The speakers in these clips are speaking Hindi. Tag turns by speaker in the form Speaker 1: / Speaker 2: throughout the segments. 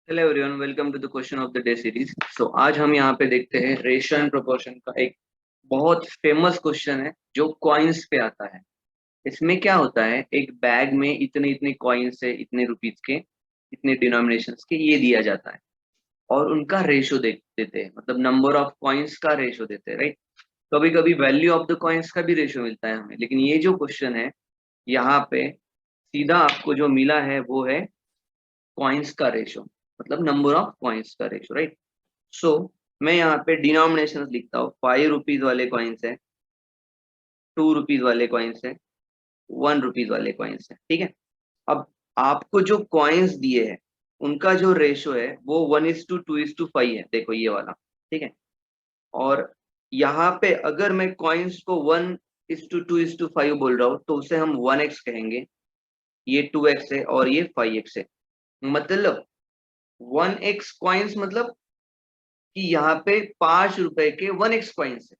Speaker 1: Hello everyone, welcome to the question of the day series. So आज हम यहाँ पे देखते हैं रेशियो एंड प्रोपोर्शन का एक बहुत फेमस क्वेश्चन है जो कॉइन्स पे आता है। इसमें क्या होता है, एक बैग में इतने इतने कॉइन्स है, इतने रुपीज के, इतने डिनोमिनेशंस के, ये दिया जाता है और उनका रेशो देते हैं, मतलब नंबर ऑफ कॉइन्स का रेशो देते हैं, राइट। कभी कभी वैल्यू ऑफ द कॉइन्स का भी रेशो मिलता है हमें, लेकिन ये जो क्वेश्चन है यहाँ पे सीधा आपको जो मिला है वो है कॉइन्स का रेशो, मतलब नंबर ऑफ कॉइन्स का रेशो, राइट। सो मैं यहाँ पे डिनोमिनेशन लिखता हूँ। 5 रुपीज वाले कॉइन्स है, 2 रुपीज वाले कॉइन्स है, 1 रुपीज वाले कॉइन्स है, ठीक है। अब आपको जो कॉइन्स दिए हैं उनका जो रेशो है वो 1:2:5 है, देखो ये वाला, ठीक है। और यहाँ पे अगर मैं कॉइन्स को 1:2:5 बोल रहा हूँ तो उसे हम 1x कहेंगे, ये 2x है और ये 5x है। मतलब 1x कॉइन्स मतलब कि यहाँ पे 5 रुपए के 1x कॉइन्स है,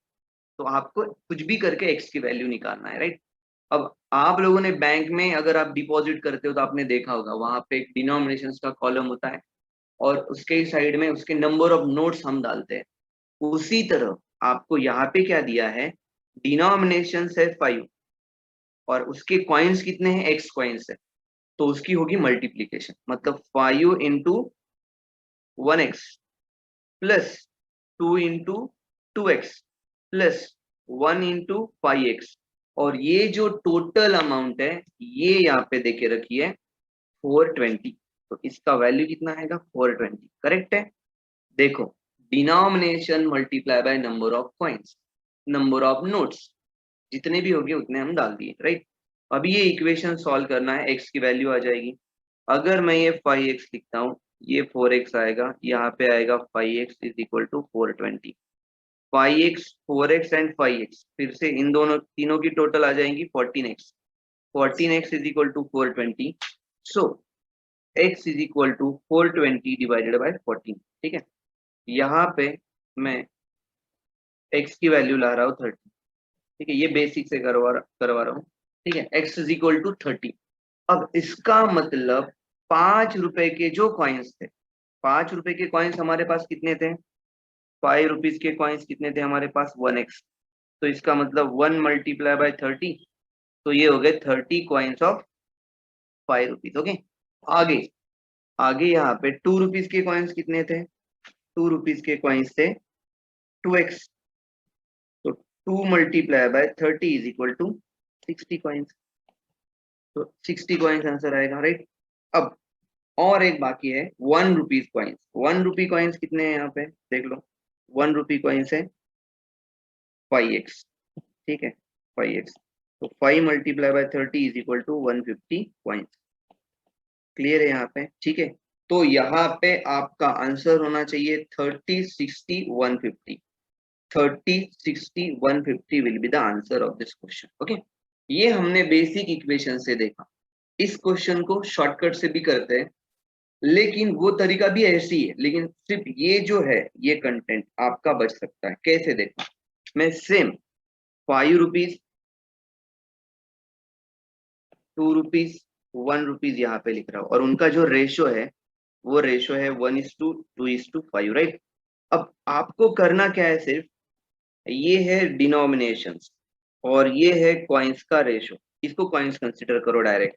Speaker 1: तो आपको कुछ भी करके x की वैल्यू निकालना है, राइट। अब आप लोगों ने बैंक में अगर आप डिपॉजिट करते हो तो आपने देखा होगा वहां पे एक डिनोमिनेशन का कॉलम होता है और उसके साइड में उसके नंबर ऑफ नोट्स हम डालते हैं। उसी तरह आपको यहाँ पे क्या दिया है, डिनोमिनेशन है 5 और उसके कॉइन्स कितने हैं, x कॉइन्स है, तो उसकी होगी मल्टीप्लीकेशन, मतलब 5 × 1x plus 2 × 2x plus 1 × 5x, और ये जो टोटल अमाउंट है ये यहाँ पे देके रखी है 420। तो इसका वैल्यू कितना आएगा, 420, करेक्ट है। देखो, denomination multiply by number of coins, number of notes, जितने भी होंगे उतने हम डाल दिए, राइट। अभी ये इक्वेशन सॉल्व करना है, x की वैल्यू आ जाएगी। अगर मैं ये 5x लिखता हूँ, ये 4x आएगा, यहाँ पे आएगा 5x is equal to 420। 5x 4x and 5x, फिर से इन दोनों तीनों की टोटल आ जाएंगी 14x। 14x is equal to 420। So x is equal to 420 divided by 14, ठीक है। यहाँ पे मैं x की वैल्यू ला रहा हूँ 30, ठीक है। ये बेसिक से करवा रहा हूँ, ठीक है। x is equal to 30। अब इसका मतलब 5 रुपए के जो कॉइन्स थे, 5 रुपए के कॉइन्स हमारे पास कितने थे, 5 रुपीज के कॉइन्स कितने थे हमारे पास, 1x। तो इसका मतलब 1 मल्टीप्लाई बाय 30, तो ये हो गए 30 कॉइन्स ऑफ 5 रुपीज, ओके। आगे आगे यहाँ पे 2 रुपीज के कॉइन्स कितने थे, 2 रुपीज के कॉइन्स थे 2x। तो 2 multiply by 30 is equal to 60 coins, तो 60 कॉइन्स आंसर आएगा, राइट। अब और एक बाकी है 1 रुपीज कॉइन्स। 1 रुपी कॉइन्स कितने हैं यहाँ पे देख लो, 1 रुपी कॉइन्स है 5x, ठीक है, 5x। तो 5 multiply by 30 is equal to 150 coins. Clear है यहाँ पे, ठीक है। तो यहाँ पे आपका आंसर होना चाहिए 30, 60, 150। 30, 60, 150 will be the answer of this question, okay. ये हमने बेसिक इक्वेशन से देखा। इस क्वेश्चन को शॉर्टकट से भी करते हैं, लेकिन वो तरीका भी ऐसी है, लेकिन सिर्फ ये जो है ये कंटेंट आपका बच सकता है। कैसे देखो, मैं सेम 5 रुपीज, 2 रुपीज, 1 रुपीज यहाँ पे लिख रहा हूँ और उनका जो रेशो है वो रेशो है 1:2:5, राइट। अब आपको करना क्या है, सिर्फ ये है डिनोमिनेशंस और ये है कॉइन्स का रेशो, इसको कॉइन्स कंसिडर करो डायरेक्ट,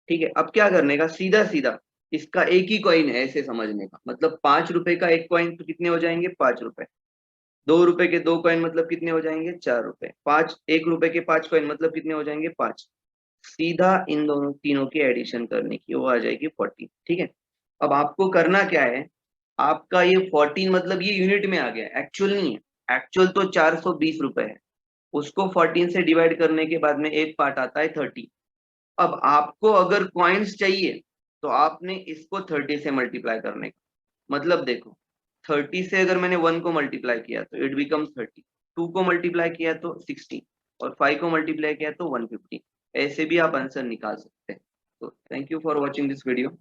Speaker 1: ठीक है। अब क्या करने का, सीधा सीधा इसका एक ही कॉइन है ऐसे समझने का, मतलब 5 रुपए का एक कॉइन तो कितने हो जाएंगे, 5 रुपए। 2 रुपए के 2 कॉइन मतलब कितने हो जाएंगे, 4 रुपए। 1 रुपए के 5 कॉइन मतलब कितने हो जाएंगे, 5। सीधा इन दोनों तीनों की एडिशन करने की, वो आ जाएगी 14, ठीक है। अब आपको करना क्या है, आपका ये 14 मतलब ये यूनिट में आ गया, एक्चुअल नहीं है। एक्चुअल तो 420 रुपए है, उसको 14 से डिवाइड करने के बाद में एक पार्ट आता है 30। अब आपको अगर कॉइन्स चाहिए तो आपने इसको 30 से मल्टीप्लाई करने का, मतलब देखो 30 से अगर मैंने 1 को मल्टीप्लाई किया तो इट बिकम्स 30, 2 को मल्टीप्लाई किया तो 60 और 5 को मल्टीप्लाई किया तो 150। ऐसे भी आप आंसर निकाल सकते हैं। तो thank you for watching this video.